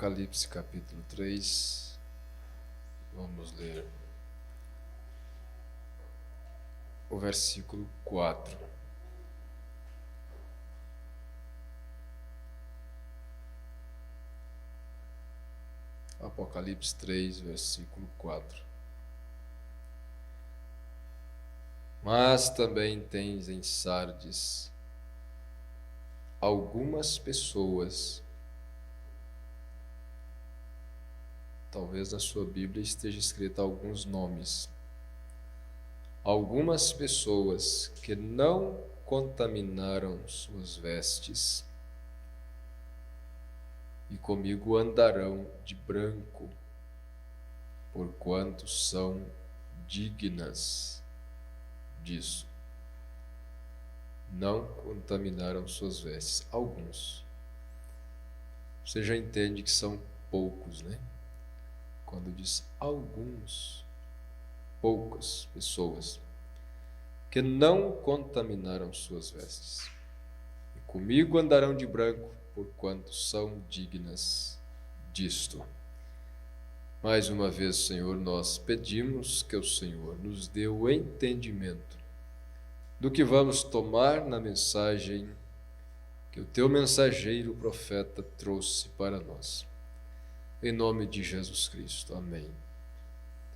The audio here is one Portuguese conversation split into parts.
Apocalipse capítulo 3, vamos ler o versículo 4. Apocalipse 3, versículo 4. Mas também tens em Sardes algumas pessoas, talvez na sua Bíblia esteja escrito alguns nomes, algumas pessoas que não contaminaram suas vestes e comigo andarão de branco, porquanto são dignas disso. Não contaminaram suas vestes. Alguns. Você já entende que são poucos, né? Quando diz alguns, poucas pessoas que não contaminaram suas vestes. E comigo andarão de branco, porquanto são dignas disto. Mais uma vez, Senhor, nós pedimos que o Senhor nos dê o entendimento do que vamos tomar na mensagem que o teu mensageiro, o profeta, trouxe para nós. Em nome de Jesus Cristo. Amém.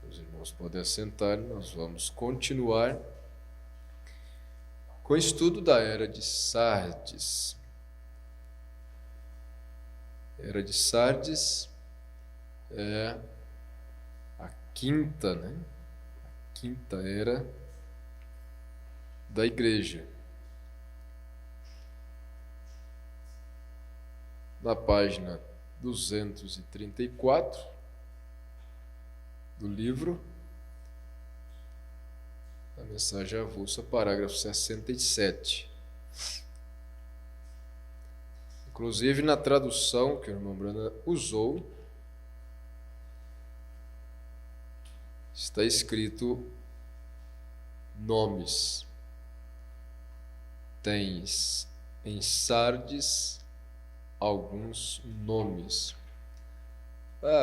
Os irmãos podem assentar, nós vamos continuar com o estudo da Era de Sardes. A Era de Sardes é a quinta, A quinta era da igreja. Na página 234 do livro, a mensagem avulsa, parágrafo 67. Inclusive, na tradução que o irmão Brana usou, está escrito nomes. Tens em Sardes alguns nomes.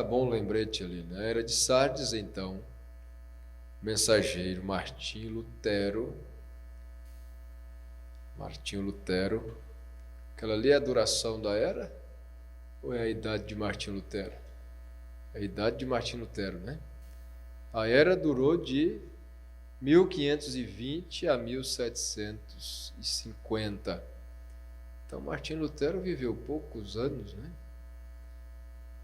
Bom lembrete ali, né? Era de Sardes, então, mensageiro Martim Lutero. Aquela ali é a duração da era? Ou é a idade de Martim Lutero? É a idade de Martim Lutero, né? A era durou de 1520 a 1750. Então, Martim Lutero viveu poucos anos, né?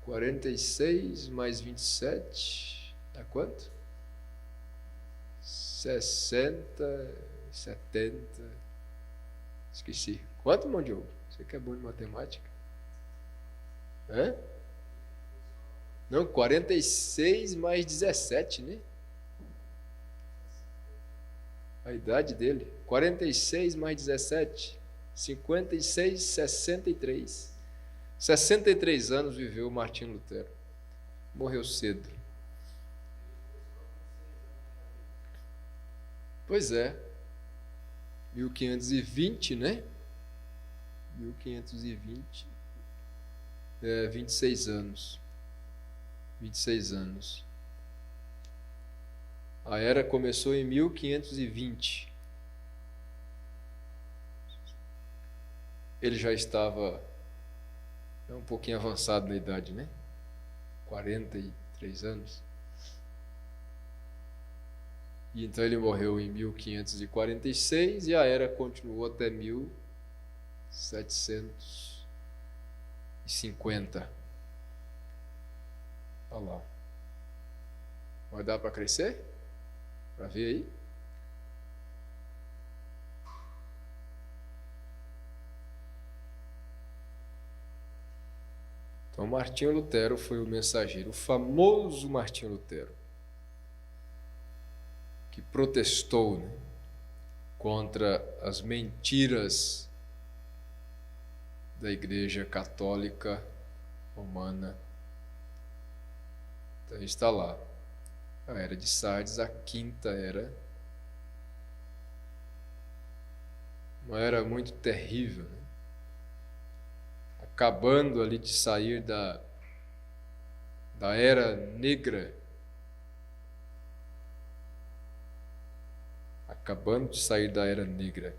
46 mais 27, dá quanto? 60, 70, esqueci. Quanto, irmão Diogo? Você que é bom de matemática? Não, 46 mais 17, né? A idade dele, 46 mais 17, 56, 63. 63 anos viveu Martim Lutero. Morreu cedo. Pois é. 1520, né? 1520. 26 anos. 26 anos. A era começou em 1520. Ele já estava um pouquinho avançado na idade, né? 43 anos. E então ele morreu em 1546 e a era continuou até 1750. Olha lá. Vai dar para crescer? Para ver aí? Então, Martinho Lutero foi o mensageiro, o famoso Martinho Lutero, que protestou, né, contra as mentiras da Igreja Católica Romana. Então, está lá. A Era de Sardes, a quinta era. Uma era muito terrível, né? Acabando ali de sair da da Era Negra. Acabando de sair da Era Negra.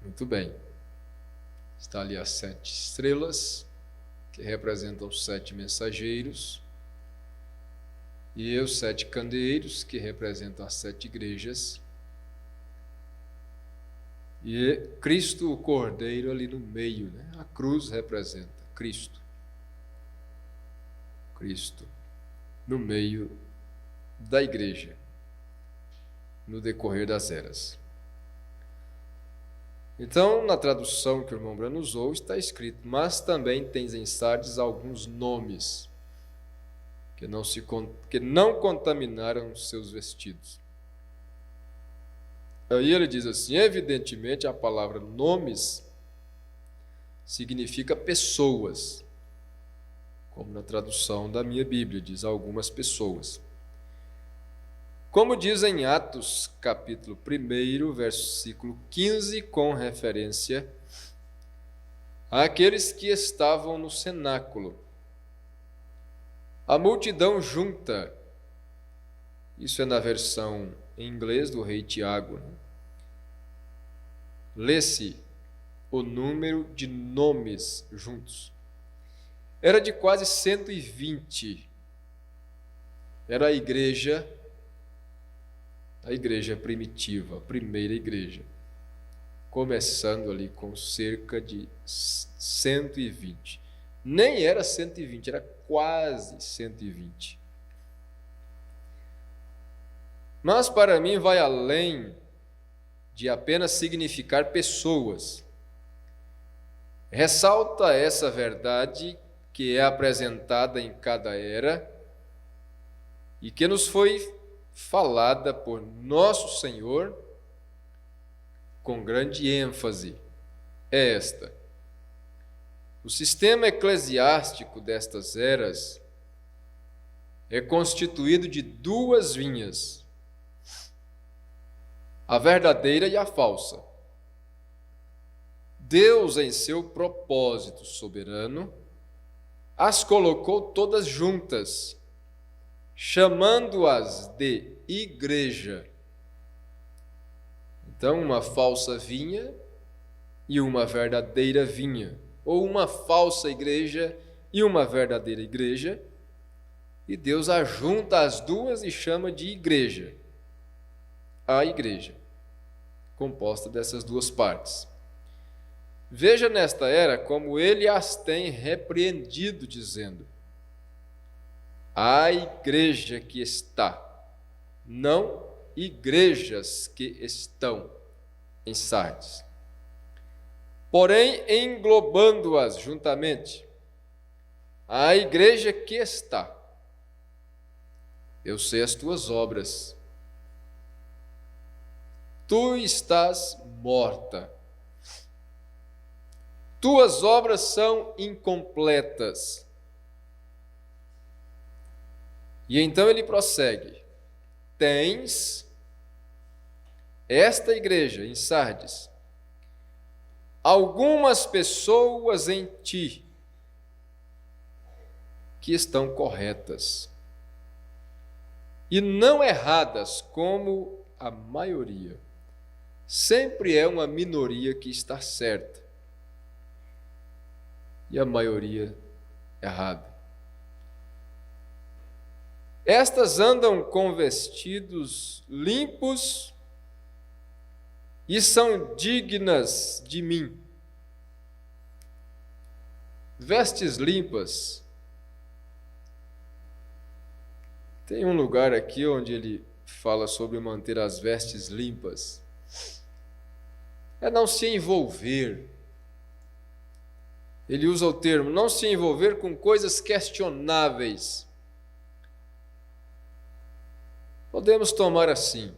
Muito bem. Está ali as 7 estrelas, que representam os 7 mensageiros, e os 7 candeeiros, que representam as 7 igrejas, e Cristo, o Cordeiro, ali no meio, né? A cruz representa Cristo. Cristo no meio da igreja, no decorrer das eras. Então, na tradução que o irmão Brano usou, está escrito: mas também tens em Sardes alguns nomes que não contaminaram seus vestidos. Aí ele diz assim: evidentemente a palavra nomes significa pessoas, como na tradução da minha Bíblia, diz algumas pessoas. Como diz em Atos, capítulo 1, versículo 15, com referência àqueles que estavam no cenáculo. A multidão junta, isso é na versão em inglês do rei Tiago, né? Lê-se o número de nomes juntos. Era de quase 120. Era a igreja primitiva, a primeira igreja, começando ali com cerca de 120. Nem era 120, era quase 120. Mas para mim vai além de apenas significar pessoas. Ressalta essa verdade que é apresentada em cada era e que nos foi falada por nosso Senhor com grande ênfase. É esta: o sistema eclesiástico destas eras é constituído de 2 vinhas, a verdadeira e a falsa. Deus, em seu propósito soberano, as colocou todas juntas, chamando-as de igreja. Então, uma falsa vinha e uma verdadeira vinha, ou uma falsa igreja e uma verdadeira igreja, e Deus ajunta as duas e chama de igreja. A igreja, composta dessas 2 partes. Veja nesta era como ele as tem repreendido, dizendo: a igreja que está, não igrejas que estão em Sardes. Porém, englobando-as juntamente, a igreja que está. Eu sei as tuas obras. Tu estás morta. Tuas obras são incompletas. E então ele prossegue: tens esta igreja em Sardes, algumas pessoas em ti que estão corretas e não erradas como a maioria. Sempre é uma minoria que está certa e a maioria errada. Estas andam com vestidos limpos e são dignas de mim. Vestes limpas. Tem um lugar aqui onde ele fala sobre manter as vestes limpas. É não se envolver. Ele usa o termo não se envolver com coisas questionáveis. Podemos tomar assim: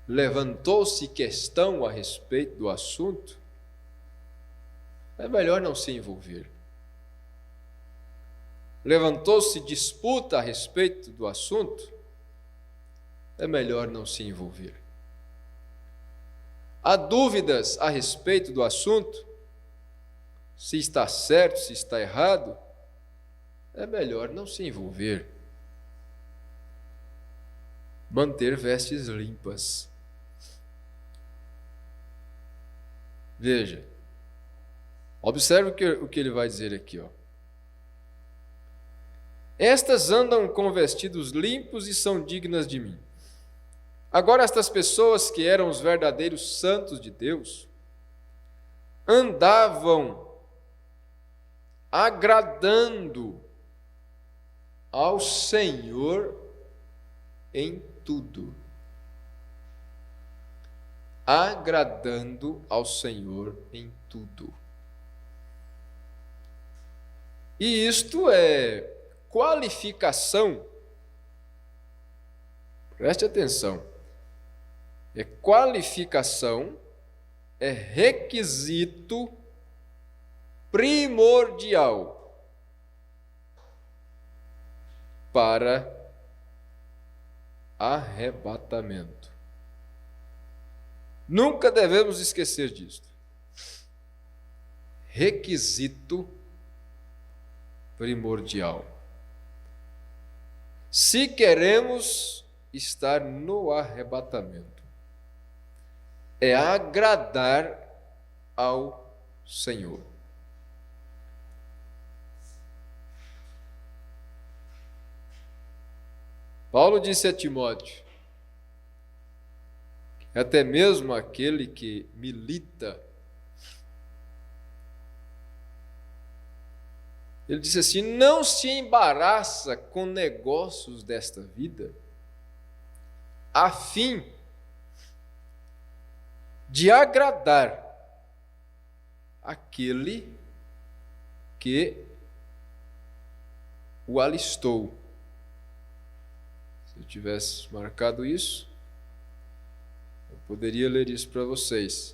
levantou-se questão a respeito do assunto, é melhor não se envolver. Levantou-se disputa a respeito do assunto, é melhor não se envolver. Há dúvidas a respeito do assunto, se está certo, se está errado, é melhor não se envolver. Manter vestes limpas. Veja, observe o que ele vai dizer aqui, ó. Estas andam com vestidos limpos e são dignas de mim. Agora, estas pessoas que eram os verdadeiros santos de Deus, andavam agradando ao Senhor em tudo. Agradando ao Senhor em tudo. E isto é qualificação, preste atenção, é qualificação, é requisito primordial para arrebatamento. Nunca devemos esquecer disto. Requisito primordial. Se queremos estar no arrebatamento, é agradar ao Senhor. Paulo disse a Timóteo, que até mesmo aquele que milita, ele disse assim, não se embaraça com negócios desta vida, a fim de agradar aquele que o alistou. Se eu tivesse marcado isso, eu poderia ler isso para vocês.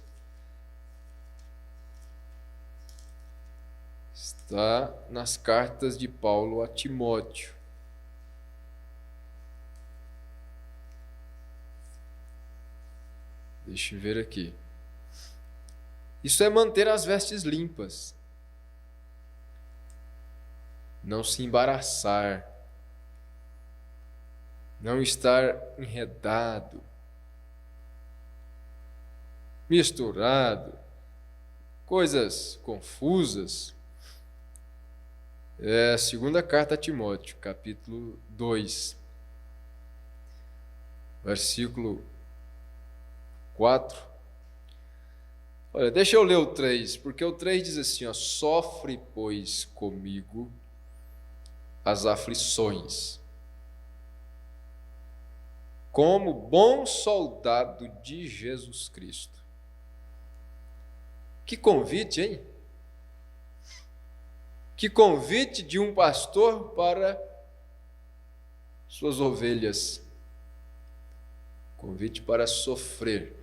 Está nas cartas de Paulo a Timóteo. Deixa eu ver aqui. Isso é manter as vestes limpas. Não se embaraçar. Não estar enredado, misturado, coisas confusas. É a segunda carta a Timóteo, capítulo 2, versículo 4. Olha, deixa eu ler o 3, porque o 3 diz assim, ó, sofre, pois, comigo as aflições, como bom soldado de Jesus Cristo. Que convite, hein? Que convite de um pastor para suas ovelhas. Convite para sofrer.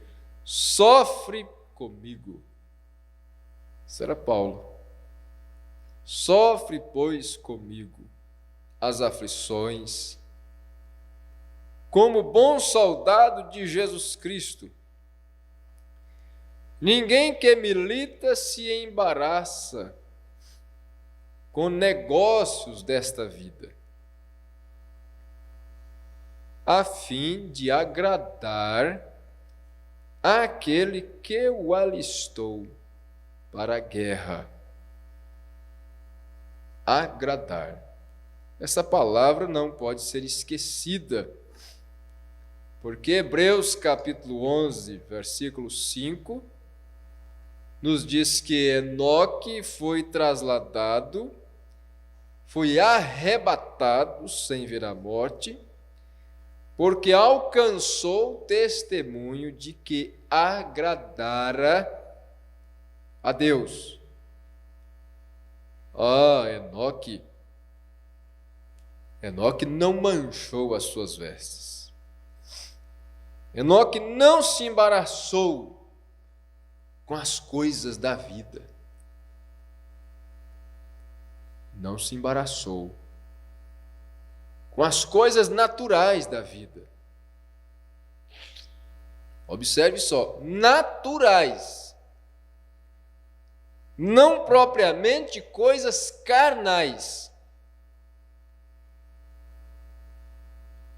Sofre comigo. Isso era Paulo. Sofre, pois, comigo as aflições, como bom soldado de Jesus Cristo. Ninguém que milita se embaraça com negócios desta vida, a fim de agradar àquele que o alistou para a guerra. Agradar. Essa palavra não pode ser esquecida, porque Hebreus capítulo 11, versículo 5, nos diz que Enoque foi trasladado, foi arrebatado sem ver a morte, porque alcançou testemunho de que agradara a Deus. Enoque não manchou as suas vestes. Enoque não se embaraçou com as coisas da vida. Não se embaraçou com as coisas naturais da vida. Observe só, naturais. não propriamente coisas carnais.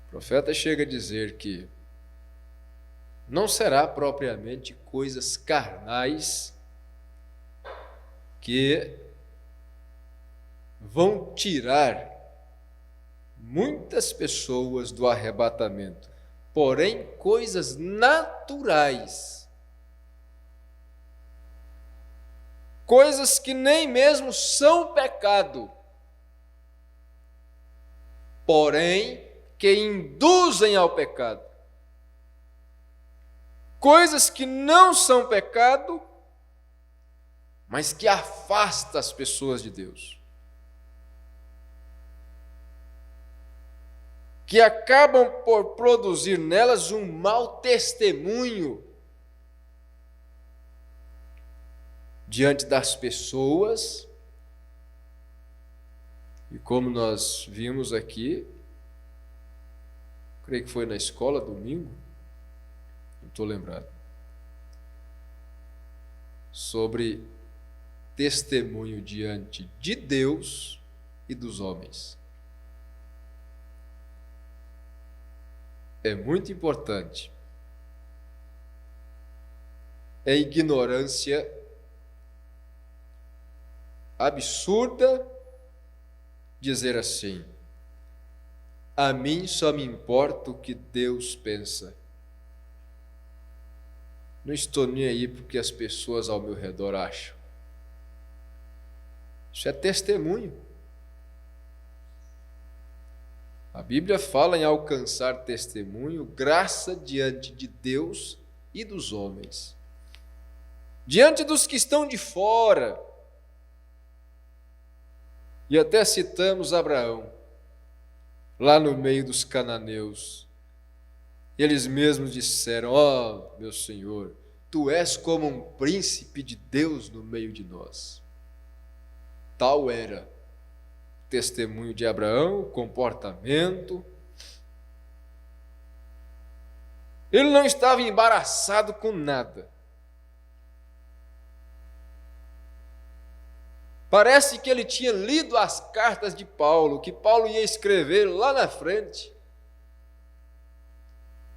O profeta chega a dizer que não será propriamente coisas carnais que vão tirar muitas pessoas do arrebatamento, porém coisas naturais, coisas que nem mesmo são pecado, porém que induzem ao pecado. Coisas que não são pecado, mas que afastam as pessoas de Deus. Que acabam por produzir nelas um mau testemunho diante das pessoas. E como nós vimos aqui, creio que foi na escola domingo, não estou lembrado, sobre testemunho diante de Deus e dos homens. É muito importante. É ignorância absurda dizer assim: a mim só me importa o que Deus pensa. Não estou nem aí porque as pessoas ao meu redor acham. Isso é testemunho. A Bíblia fala em alcançar testemunho, graça diante de Deus e dos homens. Diante dos que estão de fora. E até citamos Abraão, lá no meio dos cananeus. Eles mesmos disseram: ó, meu Senhor, tu és como um príncipe de Deus no meio de nós. Tal era o testemunho de Abraão, o comportamento. Ele não estava embaraçado com nada. Parece que ele tinha lido as cartas de Paulo, que Paulo ia escrever lá na frente,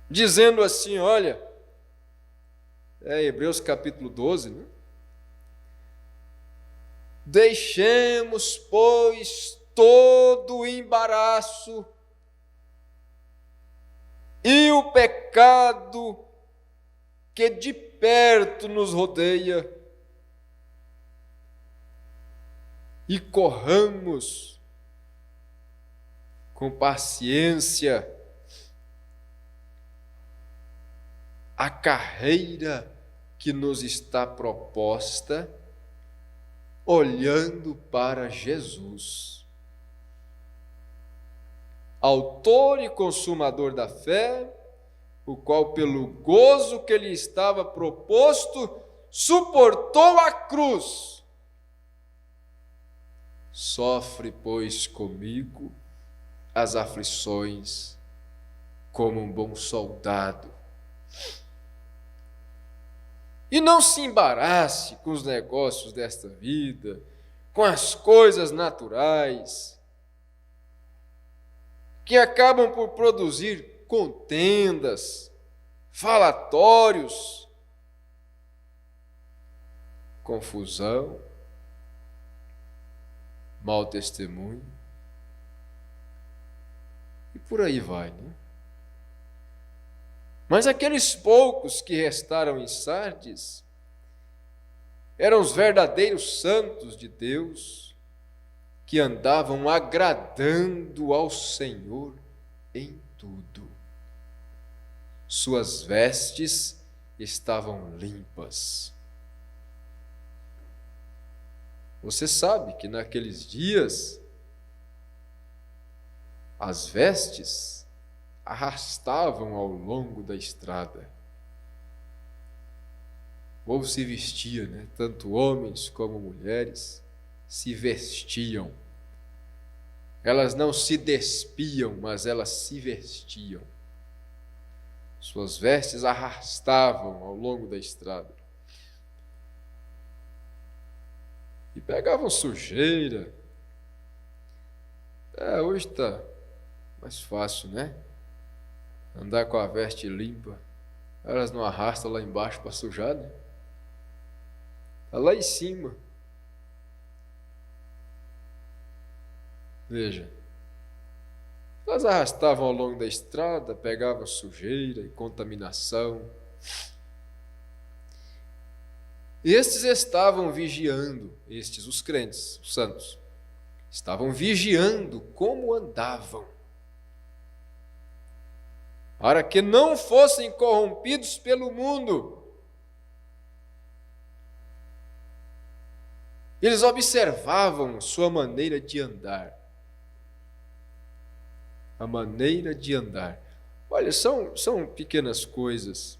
dizendo assim, olha, Hebreus capítulo 12, né? Deixemos, pois, todo o embaraço e o pecado que de perto nos rodeia e corramos com paciência a carreira que nos está proposta, olhando para Jesus, autor e consumador da fé, o qual pelo gozo que lhe estava proposto, suportou a cruz. Sofre, pois, comigo as aflições como um bom soldado. E não se embarace com os negócios desta vida, com as coisas naturais, que acabam por produzir contendas, falatórios, confusão, mau testemunho, e por aí vai, né? Mas aqueles poucos que restaram em Sardes eram os verdadeiros santos de Deus, que andavam agradando ao Senhor em tudo. Suas vestes estavam limpas. Você sabe que naqueles dias as vestes arrastavam ao longo da estrada. O povo se vestia, né? Tanto homens como mulheres se vestiam. Elas não se despiam, mas elas se vestiam. Suas vestes arrastavam ao longo da estrada. e pegavam sujeira. Hoje está mais fácil, né? Andar com a veste limpa. Elas não arrastam lá embaixo para sujar, né? Está lá em cima. Veja, elas arrastavam ao longo da estrada, pegavam sujeira e contaminação. Estes estavam vigiando, os crentes, os santos, estavam vigiando como andavam, para que não fossem corrompidos pelo mundo. Eles observavam sua maneira de andar. A maneira de andar. Olha, são pequenas coisas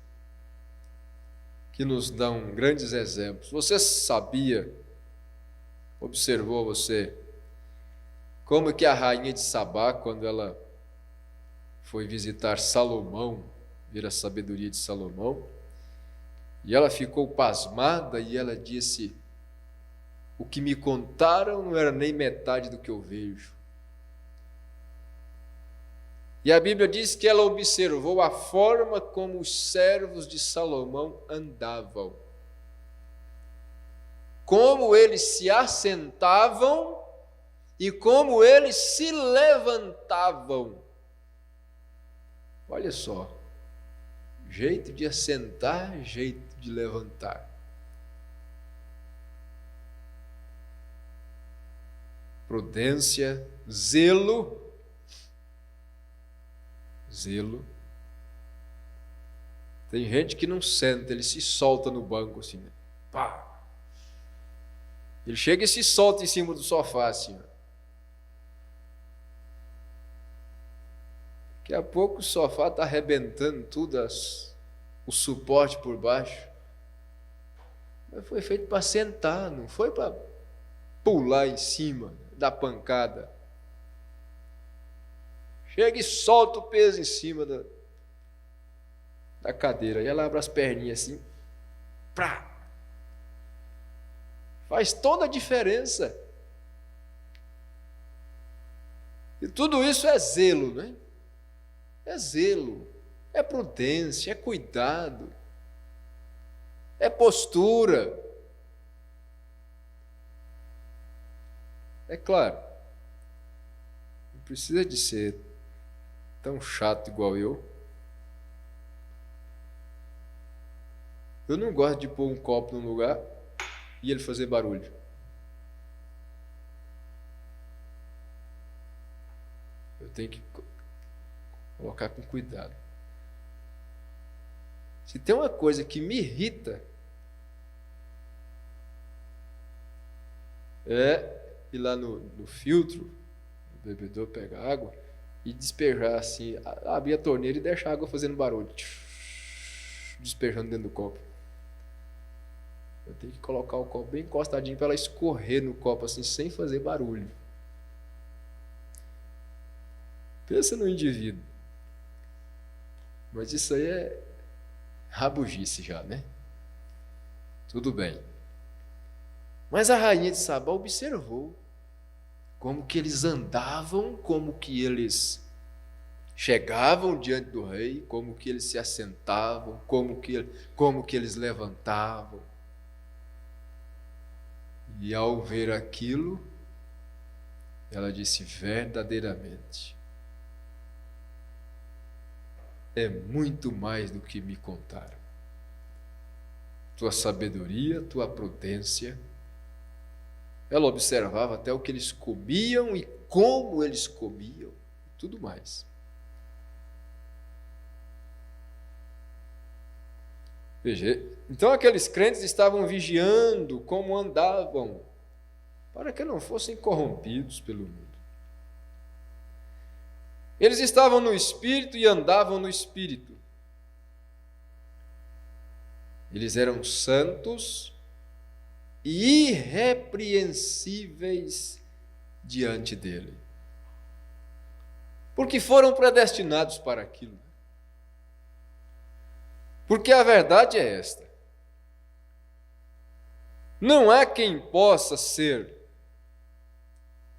que nos dão grandes exemplos. Você sabia, observou você, como que a rainha de Sabá, quando ela foi visitar Salomão, ver a sabedoria de Salomão, e ela ficou pasmada e ela disse: o que me contaram não era nem metade do que eu vejo. E a Bíblia diz que ela observou a forma como os servos de Salomão andavam, como eles se assentavam e como eles se levantavam. Olha só, jeito de assentar, jeito de levantar. Prudência, zelo. Tem gente que não senta, ele se solta no banco assim, né? Pá! Ele chega e se solta em cima do sofá assim, ó. Daqui a pouco o sofá está arrebentando tudo, o suporte por baixo. Mas foi feito para sentar, não foi para pular em cima, dar pancada. Chega e solta o peso em cima da cadeira. E ela abre as perninhas assim. Prá! Faz toda a diferença. E tudo isso é zelo, né? É zelo, é prudência, é cuidado, é postura. É claro, não precisa de ser tão chato igual eu. Eu não gosto de pôr um copo num lugar e ele fazer barulho. Eu tenho que colocar com cuidado. Se tem uma coisa que me irrita, é ir lá no filtro, no bebedor, pegar água e despejar assim, abrir a torneira e deixar a água fazendo barulho, despejando dentro do copo. Eu tenho que colocar o copo bem encostadinho para ela escorrer no copo assim, sem fazer barulho. Pensa no indivíduo. Mas isso aí é rabugice já, né? Tudo bem. Mas a rainha de Sabá observou como que eles andavam, como que eles chegavam diante do rei, como que eles se assentavam, como que eles levantavam. E ao ver aquilo, ela disse: verdadeiramente, é muito mais do que me contaram. Tua sabedoria, tua prudência. Ela observava até o que eles comiam e como eles comiam, tudo mais. Veja, então aqueles crentes estavam vigiando como andavam, para que não fossem corrompidos pelo mundo. Eles estavam no Espírito e andavam no Espírito. Eles eram santos e irrepreensíveis diante dele, porque foram predestinados para aquilo. Porque a verdade é esta: Não há quem possa ser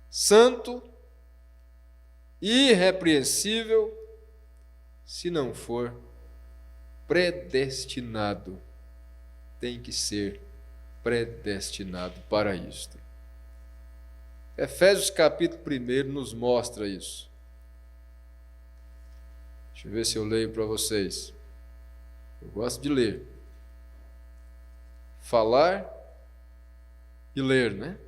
santo, irrepreensível, se não for predestinado. Tem que ser predestinado para isto. Efésios capítulo 1 nos mostra isso. Deixa eu ver se eu leio para vocês. Eu gosto de ler. Falar e ler, né?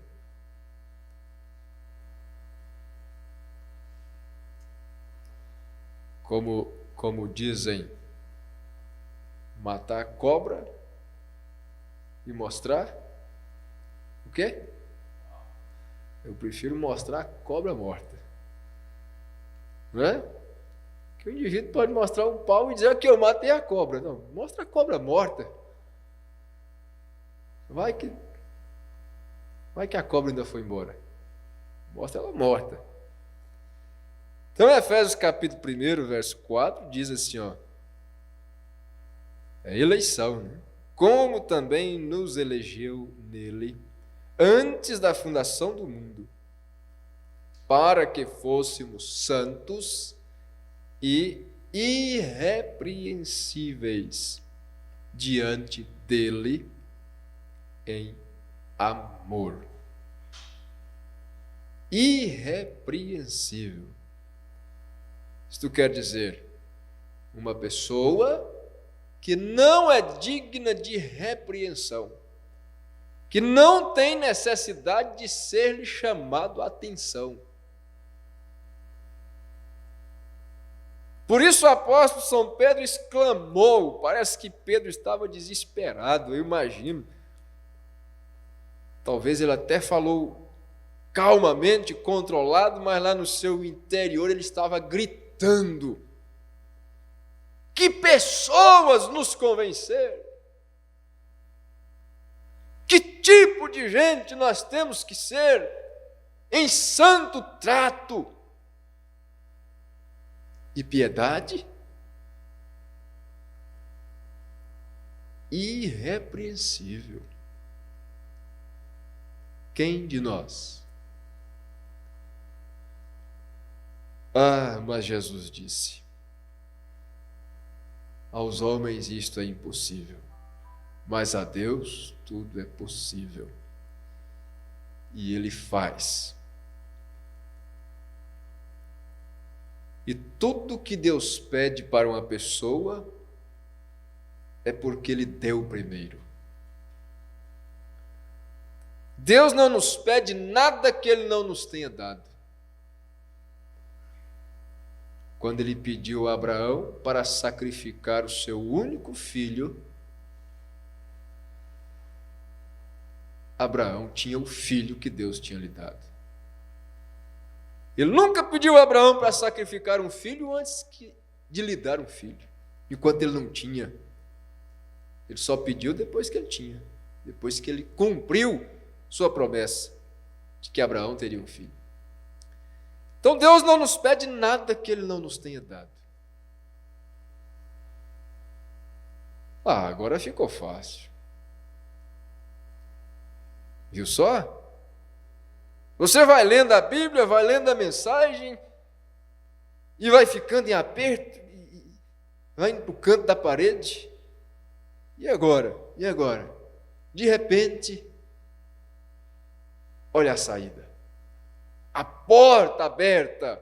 Como dizem, matar a cobra e mostrar o quê? Eu prefiro mostrar a cobra morta. Não é? Que o indivíduo pode mostrar um pau e dizer que eu matei a cobra. Não, mostra a cobra morta. Vai que a cobra ainda foi embora. Mostra ela morta. Então, Efésios capítulo 1, verso 4, diz assim, ó. É eleição, né? Como também nos elegeu nele, antes da fundação do mundo, para que fôssemos santos e irrepreensíveis diante dele em amor. Irrepreensível. Isto quer dizer, uma pessoa que não é digna de repreensão, que não tem necessidade de ser-lhe chamado a atenção. Por isso o apóstolo São Pedro exclamou, parece que Pedro estava desesperado, eu imagino. Talvez ele até falou calmamente, controlado, mas lá no seu interior ele estava gritando. Que pessoas nos convenceram? Que tipo de gente nós temos que ser em santo trato e piedade? Irrepreensível. Quem de nós? Ah, mas Jesus disse: aos homens isto é impossível, mas a Deus tudo é possível. E Ele faz. E tudo que Deus pede para uma pessoa é porque Ele deu primeiro. Deus não nos pede nada que Ele não nos tenha dado. Quando Ele pediu a Abraão para sacrificar o seu único filho, Abraão tinha o filho que Deus tinha lhe dado. Ele nunca pediu a Abraão para sacrificar um filho antes de lhe dar um filho, enquanto ele não tinha. Ele só pediu depois que ele tinha, depois que ele cumpriu sua promessa de que Abraão teria um filho. Então Deus não nos pede nada que Ele não nos tenha dado. Ah, agora ficou fácil. Viu só? Você vai lendo a Bíblia, vai lendo a mensagem e vai ficando em aperto, e vai indo para o canto da parede. E agora? E agora? De repente, olha a saída. A porta aberta.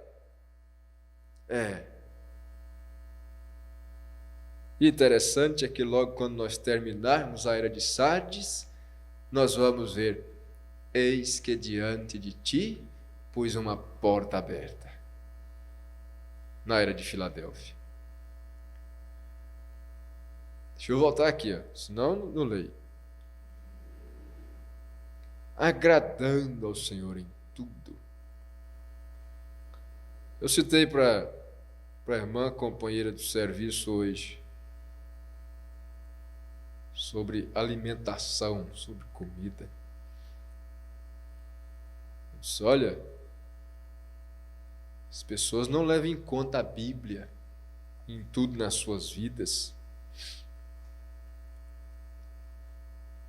Interessante é que logo quando nós terminarmos a era de Sardes, nós vamos ver: eis que diante de ti pus uma porta aberta. Na era de Filadélfia. Deixa eu voltar aqui, senão não leio. Agradando ao Senhor em tudo. Eu citei para a irmã companheira do serviço hoje sobre alimentação, sobre comida. Eu disse: olha, as pessoas não levam em conta a Bíblia em tudo nas suas vidas.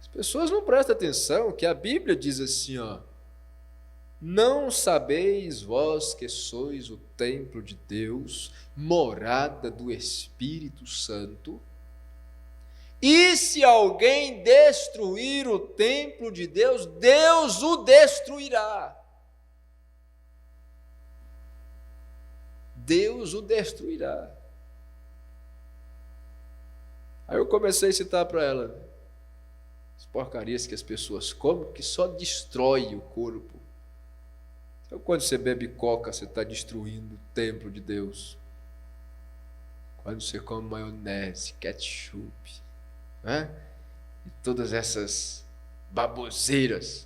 As As pessoas não prestam atenção que a Bíblia diz assim, ó: não sabeis vós que sois o templo de Deus, morada do Espírito Santo? E se alguém destruir o templo de Deus, Deus o destruirá. Deus o destruirá. Aí eu comecei a citar para ela as porcarias que as pessoas comem, que só destrói o corpo. Então, quando você bebe coca, você está destruindo o templo de Deus. Quando você come maionese, ketchup, né? E todas essas baboseiras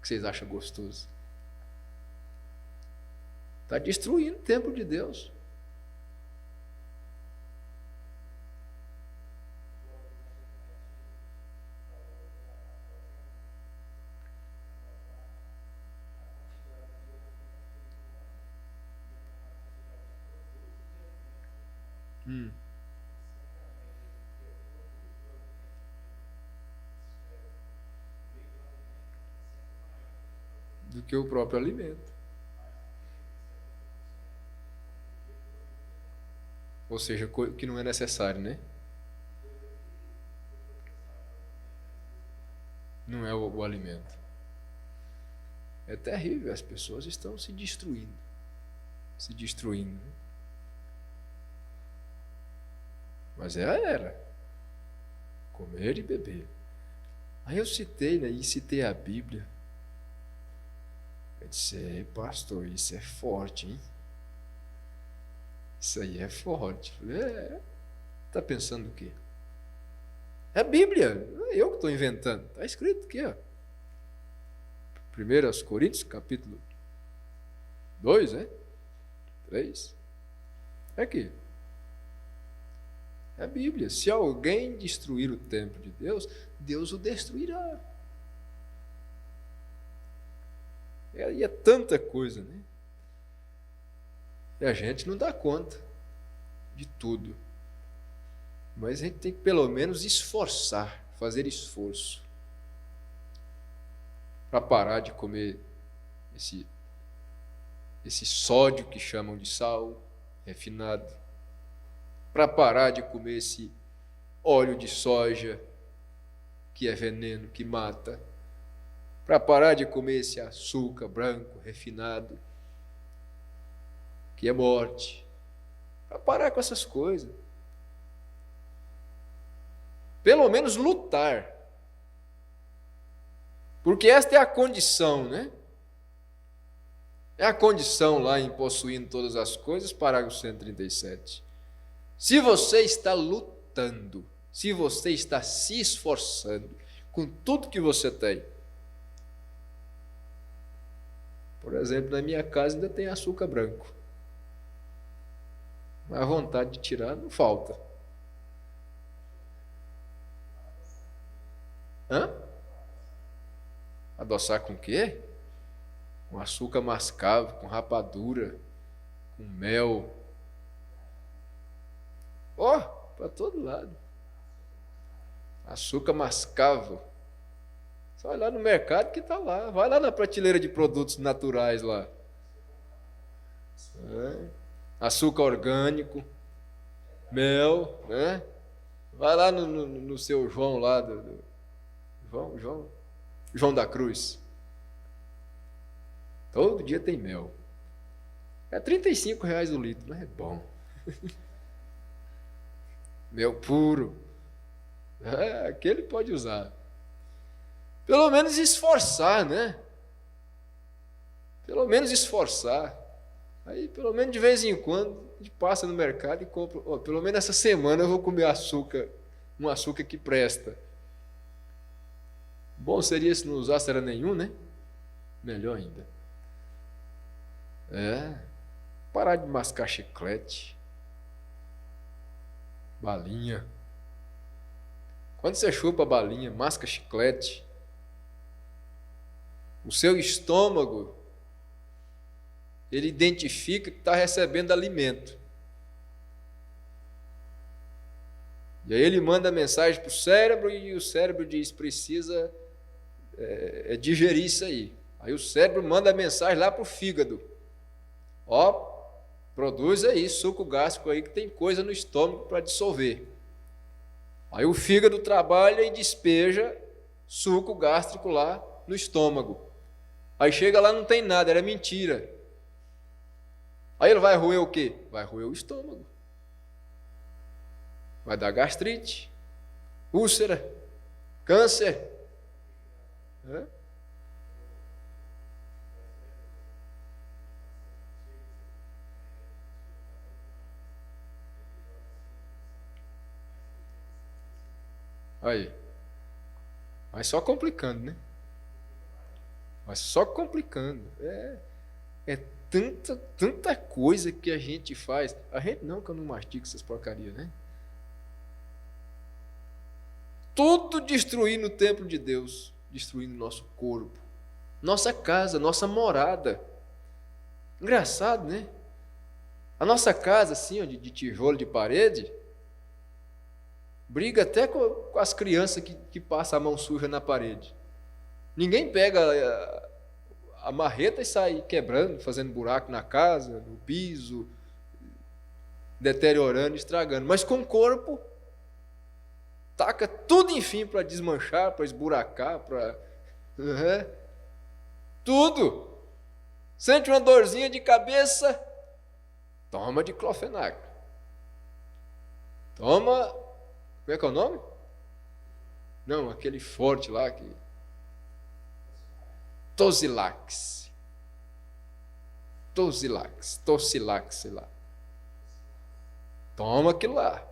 que vocês acham gostoso, está destruindo o templo de Deus. Do que o próprio alimento. Ou seja, que não é necessário, né? Não é o alimento. É terrível, as pessoas estão se destruindo. Se destruindo. Né? Mas era. Comer e beber. Aí eu citei, né? E citei a Bíblia. Eu disse: pastor, isso é forte, hein? Isso aí é forte. Eu falei: tá pensando o quê? É a Bíblia, não é eu que estou inventando. Está escrito aqui, ó. 1 Coríntios, capítulo 2, né? 3. É aqui. É a Bíblia. Se alguém destruir o templo de Deus, Deus o destruirá. E é tanta coisa, né? E a gente não dá conta de tudo. Mas a gente tem que pelo menos esforçar, fazer esforço para parar de comer esse sódio que chamam de sal refinado, para parar de comer esse óleo de soja que é veneno, que mata, para parar de comer esse açúcar branco refinado que é morte, para parar com essas coisas. Pelo menos lutar. Porque esta é a condição, né? É a condição lá em Possuindo Todas as Coisas, parágrafo 137. Se você está lutando, se você está se esforçando com tudo que você tem. Por exemplo, na minha casa ainda tem açúcar branco. Mas a vontade de tirar não falta. Hã? Adoçar com o quê? Com açúcar mascavo, com rapadura, com mel. Ó, para todo lado. Açúcar mascavo. Só vai lá no mercado que está lá. Vai lá na prateleira de produtos naturais lá. Açúcar orgânico, mel, né? Vai lá no seu João lá, João da Cruz. Todo dia tem mel. É R$35 o litro, mas é bom. Mel puro. Aquele pode usar. Pelo menos esforçar, né? Pelo menos esforçar. Aí, pelo menos de vez em quando, a gente passa no mercado e compra. Pelo menos essa semana eu vou comer açúcar, um açúcar que presta. Bom seria se não usasse era nenhum, né? Melhor ainda. Parar de mascar chiclete, balinha. Quando você chupa balinha, masca chiclete, o seu estômago, ele identifica que está recebendo alimento. E aí ele manda a mensagem para o cérebro e o cérebro diz, precisa digerir isso aí. Aí o cérebro manda a mensagem lá para o fígado. Ó, produz aí, suco gástrico aí que tem coisa no estômago para dissolver. Aí o fígado trabalha e despeja suco gástrico lá no estômago. Aí chega lá, não tem nada, era mentira. Aí ele vai roer o quê? Vai roer o estômago. Vai dar gastrite, úlcera, câncer. Aí. Mas só complicando, né? Mas só complicando. É tanta coisa que a gente faz. A gente não, que eu não mastigo essas porcarias, né? Tudo destruindo o templo de Deus, destruindo nosso corpo, nossa casa, nossa morada. Engraçado, né? A nossa casa, assim, ó, de tijolo de parede, briga até com as crianças que passam a mão suja na parede. Ninguém pega a marreta e sai quebrando, fazendo buraco na casa, no piso, deteriorando, estragando. Mas com o corpo, taca tudo, enfim, para desmanchar, para esburacar, para... Tudo. Sente uma dorzinha de cabeça, toma diclofenac. Toma... Como é que é o nome? Não, aquele forte lá que... Tosilax, sei lá. Toma aquilo lá.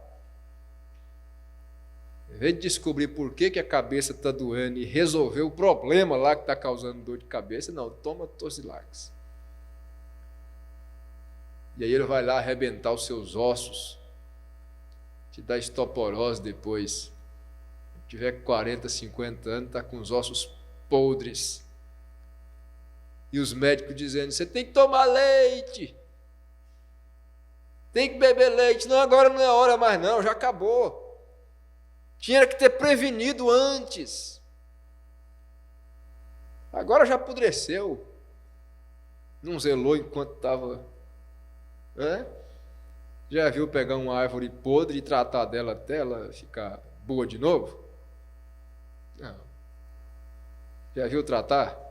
Em vez de descobrir por que a cabeça está doendo e resolver o problema lá que está causando dor de cabeça, não, toma Tosilax. E aí ele vai lá arrebentar os seus ossos, te dá osteoporose depois. Se tiver 40, 50 anos, está com os ossos podres. E os médicos dizendo, você tem que tomar leite, tem que beber leite. Não, agora não é hora mais não, já acabou. Tinha que ter prevenido antes. Agora já apodreceu. Não zelou enquanto estava... Já viu pegar uma árvore podre e tratar dela até ela ficar boa de novo? Não. Já viu tratar?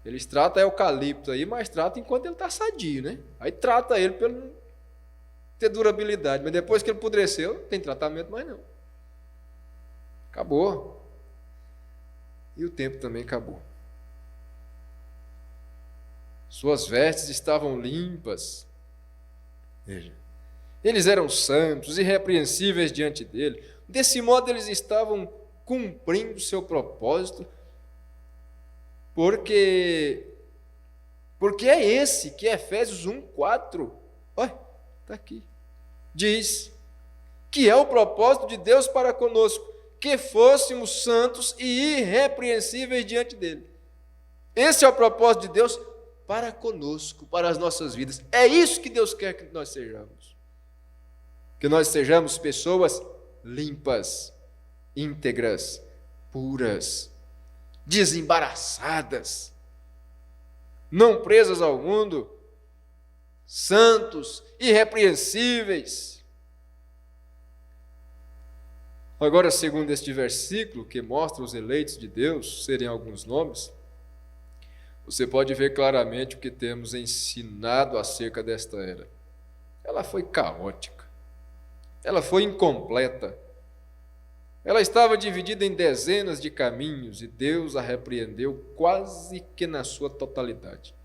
Eles tratam eucalipto aí, mas tratam enquanto ele está sadio, né? Aí trata ele para ele não ter durabilidade. Mas depois que ele apodreceu, não tem tratamento mais não. Acabou. E o tempo também acabou. Suas vestes estavam limpas. Veja. Eles eram santos, irrepreensíveis diante dele. Desse modo eles estavam cumprindo seu propósito, porque é esse que Efésios 1:4, olha, está aqui, diz que é o propósito de Deus para conosco, que fôssemos santos e irrepreensíveis diante dele. Esse é o propósito de Deus para conosco, para as nossas vidas. É isso que Deus quer que nós sejamos. Que nós sejamos pessoas limpas, íntegras, puras, desembaraçadas, não presas ao mundo, santos, irrepreensíveis. Agora, segundo este versículo, que mostra os eleitos de Deus serem alguns nomes, você pode ver claramente o que temos ensinado acerca desta era. Ela foi caótica, ela foi incompleta, ela estava dividida em dezenas de caminhos e Deus a repreendeu quase que na sua totalidade.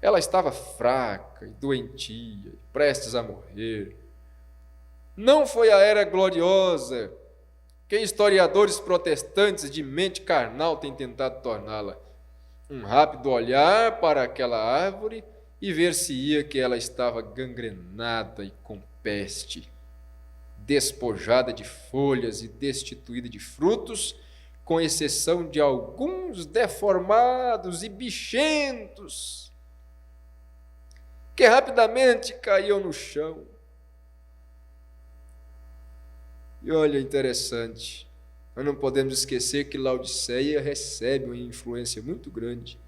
Ela estava fraca e doentia, prestes a morrer. Não foi a era gloriosa que historiadores protestantes de mente carnal têm tentado torná-la. Um rápido olhar para aquela árvore e ver-se-ia que ela estava gangrenada e com peste, despojada de folhas e destituída de frutos, com exceção de alguns deformados e bichentos, que rapidamente caíam no chão. E olha, interessante, nós não podemos esquecer que Laodiceia recebe uma influência muito grande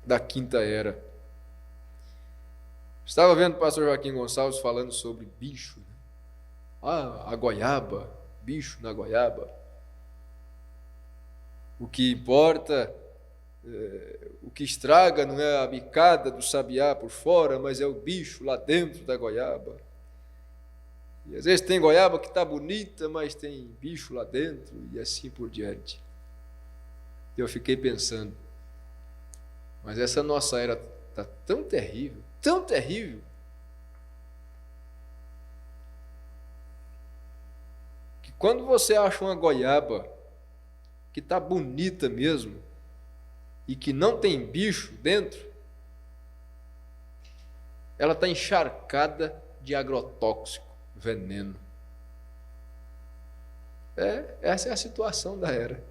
da quinta era. Estava vendo o pastor Joaquim Gonçalves falando sobre bicho, né? A goiaba, bicho na goiaba. O que importa, o que estraga não é a bicada do sabiá por fora, mas é o bicho lá dentro da goiaba. E às vezes tem goiaba que está bonita, mas tem bicho lá dentro, e assim por diante. Eu fiquei pensando, mas essa nossa era está tão terrível, que quando você acha uma goiaba que está bonita mesmo, e que não tem bicho dentro, ela está encharcada de agrotóxico, veneno. Essa é a situação da era.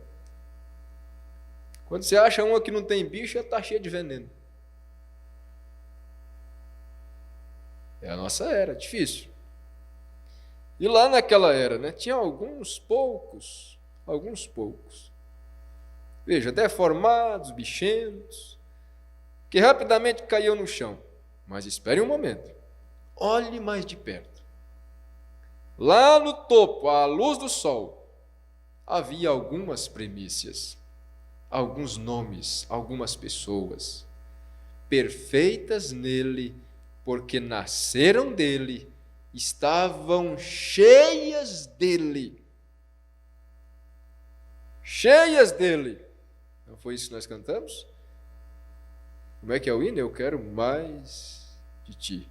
Quando você acha uma que não tem bicho, ela está cheia de veneno. É a nossa era, difícil. E lá naquela era, né, tinha alguns poucos, veja, deformados, bichentos, que rapidamente caíam no chão. Mas espere um momento, olhe mais de perto. Lá no topo, à luz do sol, havia algumas primícias, alguns nomes, algumas pessoas, perfeitas nele, porque nasceram dele, estavam cheias dele. Cheias dele. Não foi isso que nós cantamos? Como é que é o hino? Eu quero mais de ti.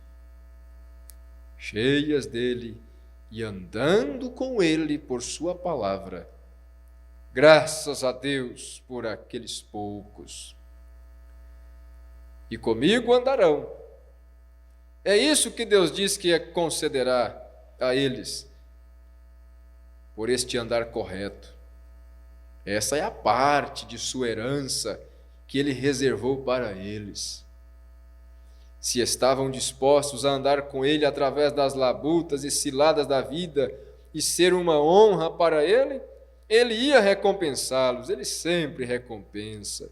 Cheias dele e andando com ele por sua palavra. Graças a Deus por aqueles poucos. E comigo andarão. É isso que Deus diz que concederá a eles, por este andar correto. Essa é a parte de sua herança que ele reservou para eles. Se estavam dispostos a andar com ele através das labutas e ciladas da vida e ser uma honra para ele, ele ia recompensá-los, ele sempre recompensa.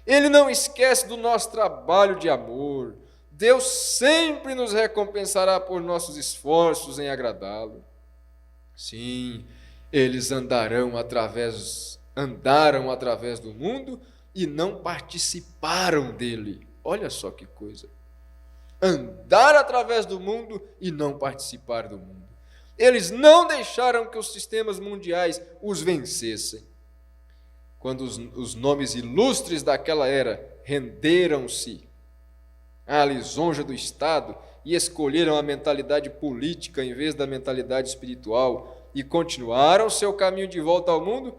Ele não esquece do nosso trabalho de amor. Deus sempre nos recompensará por nossos esforços em agradá-lo. Sim, eles andaram através do mundo e não participaram dele. Olha só que coisa. Andar através do mundo e não participar do mundo. Eles não deixaram que os sistemas mundiais os vencessem. Quando os nomes ilustres daquela era renderam-se à lisonja do Estado e escolheram a mentalidade política em vez da mentalidade espiritual e continuaram seu caminho de volta ao mundo,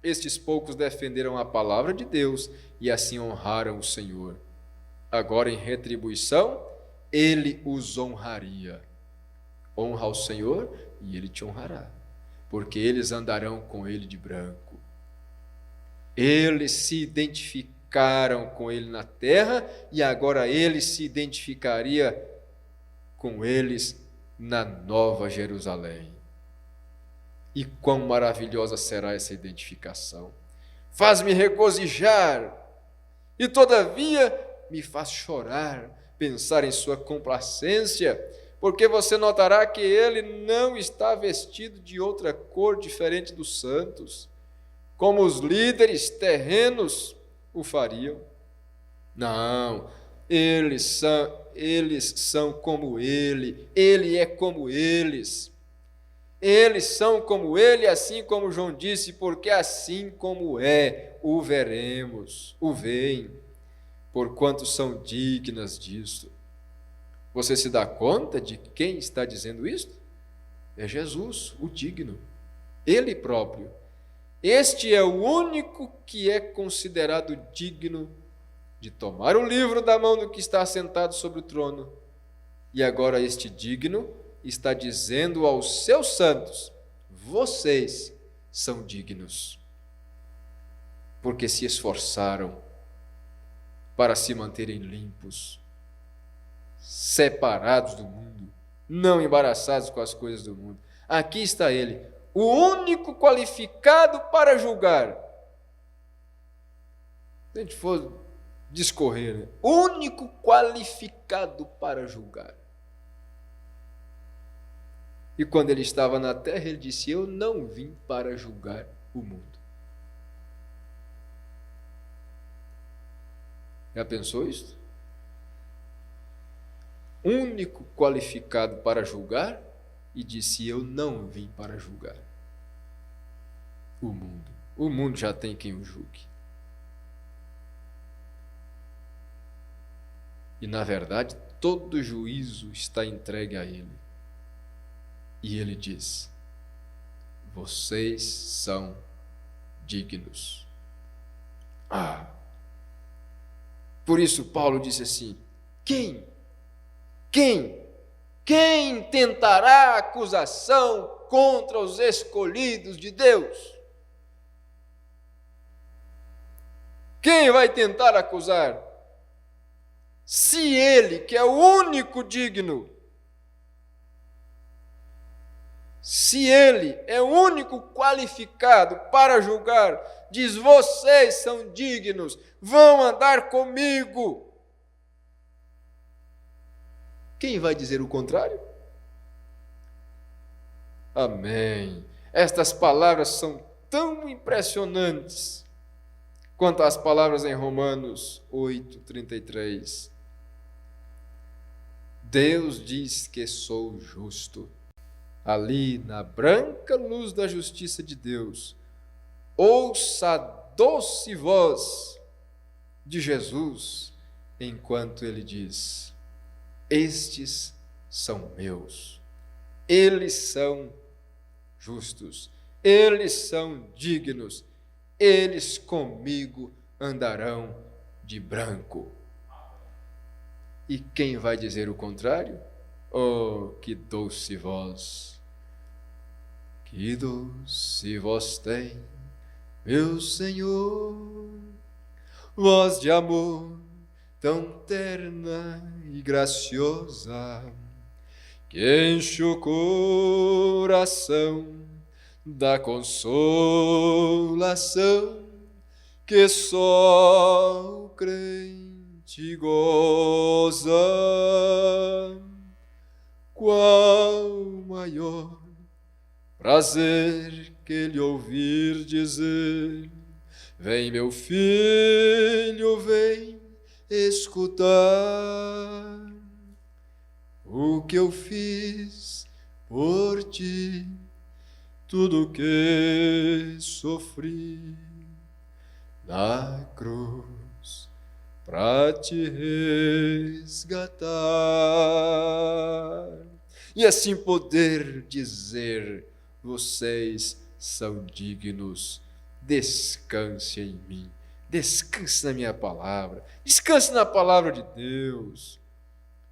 estes poucos defenderam a palavra de Deus e assim honraram o Senhor. Agora, em retribuição, ele os honraria. Honra ao Senhor e ele te honrará, porque eles andarão com ele de branco. Eles se identificaram com ele na terra e agora ele se identificaria com eles na Nova Jerusalém. E quão maravilhosa será essa identificação! Faz-me regozijar e todavia me faz chorar pensar em sua complacência, porque você notará que ele não está vestido de outra cor diferente dos santos, como os líderes terrenos o fariam. Não, eles são como ele é como eles. Eles são como ele, assim como João disse, porque assim como é, o veremos, o veem, porquanto são dignas disto. Você se dá conta de quem está dizendo isto? É Jesus, o digno, ele próprio. Este é o único que é considerado digno de tomar o livro da mão do que está sentado sobre o trono. E agora este digno está dizendo aos seus santos: vocês são dignos, porque se esforçaram para se manterem limpos, separados do mundo, não embaraçados com as coisas do mundo. Aqui está ele, o único qualificado para julgar. Se a gente for discorrer, né? Único qualificado para julgar. E quando ele estava na terra, ele disse: eu não vim para julgar o mundo. Já pensou isso? Único qualificado para julgar, e disse: eu não vim para julgar o mundo. O mundo já tem quem o julgue. E na verdade, todo juízo está entregue a ele. E ele diz: vocês são dignos. Por isso Paulo disse assim: quem tentará acusação contra os escolhidos de Deus? Quem vai tentar acusar? Se ele, que é o único digno, se ele é o único qualificado para julgar, diz: vocês são dignos, vão andar comigo. Quem vai dizer o contrário? Amém. Estas palavras são tão impressionantes quanto as palavras em Romanos 8:33. Deus diz que sou justo. Ali, na branca luz da justiça de Deus, ouça a doce voz de Jesus, enquanto ele diz: estes são meus, eles são justos, eles são dignos, eles comigo andarão de branco. E quem vai dizer o contrário? Oh, que doce voz! Que doce voz tem, meu Senhor, voz de amor tão terna e graciosa, que enche o coração da consolação que só o crente goza. Qual maior prazer que ele ouvir dizer: vem, meu filho, vem escutar o que eu fiz por ti, tudo que sofri na cruz para te resgatar, e assim poder dizer: vocês são dignos, descanse em mim, descanse na minha palavra, descanse na palavra de Deus,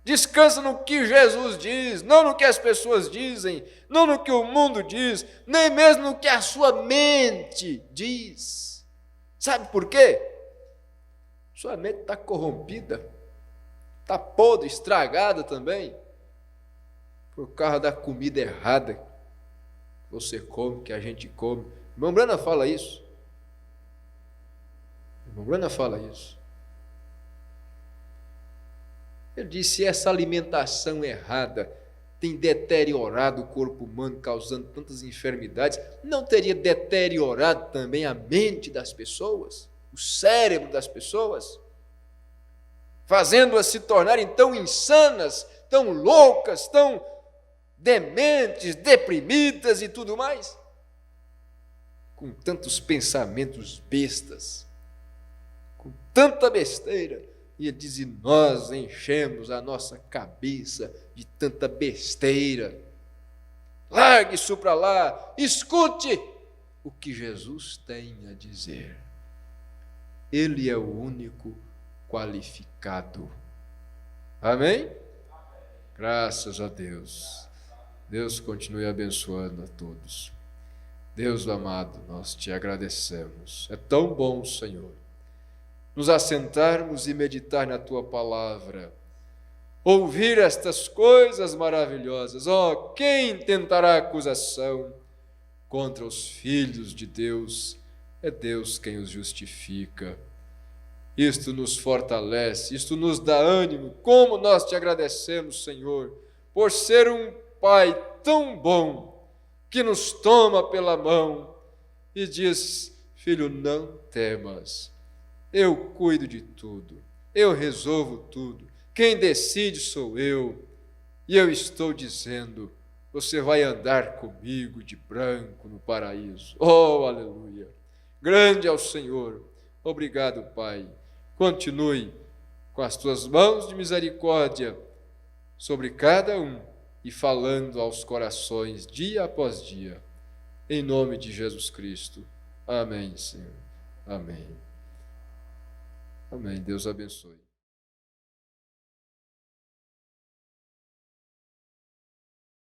descanse no que Jesus diz, não no que as pessoas dizem, não no que o mundo diz, nem mesmo no que a sua mente diz. Sabe por quê? Sua mente está corrompida, está podre, estragada também, por causa da comida errada que você come, que a gente come. Irmão Brana fala isso. Irmão Brana fala isso. Ele disse: essa alimentação errada tem deteriorado o corpo humano, causando tantas enfermidades. Não teria deteriorado também a mente das pessoas, o cérebro das pessoas, fazendo-as se tornarem tão insanas, tão loucas, tão dementes, deprimidas e tudo mais, com tantos pensamentos bestas, com tanta besteira. E ele diz: e nós enchemos a nossa cabeça de tanta besteira. Largue isso para lá, escute o que Jesus tem a dizer. Ele é o único qualificado. Amém? Graças a Deus. Deus continue abençoando a todos. Deus amado, nós te agradecemos. É tão bom, Senhor, nos assentarmos e meditar na tua palavra, ouvir estas coisas maravilhosas. Quem tentará acusação contra os filhos de Deus, é Deus quem os justifica. Isto nos fortalece, isto nos dá ânimo. Como nós te agradecemos, Senhor, por ser um Pai tão bom, que nos toma pela mão e diz: filho, não temas, eu cuido de tudo, eu resolvo tudo, quem decide sou eu, e eu estou dizendo: você vai andar comigo de branco no paraíso. Oh, aleluia! Grande é o Senhor. Obrigado, Pai. Continue com as tuas mãos de misericórdia sobre cada um e falando aos corações dia após dia. Em nome de Jesus Cristo. Amém, Senhor. Amém. Amém. Deus abençoe.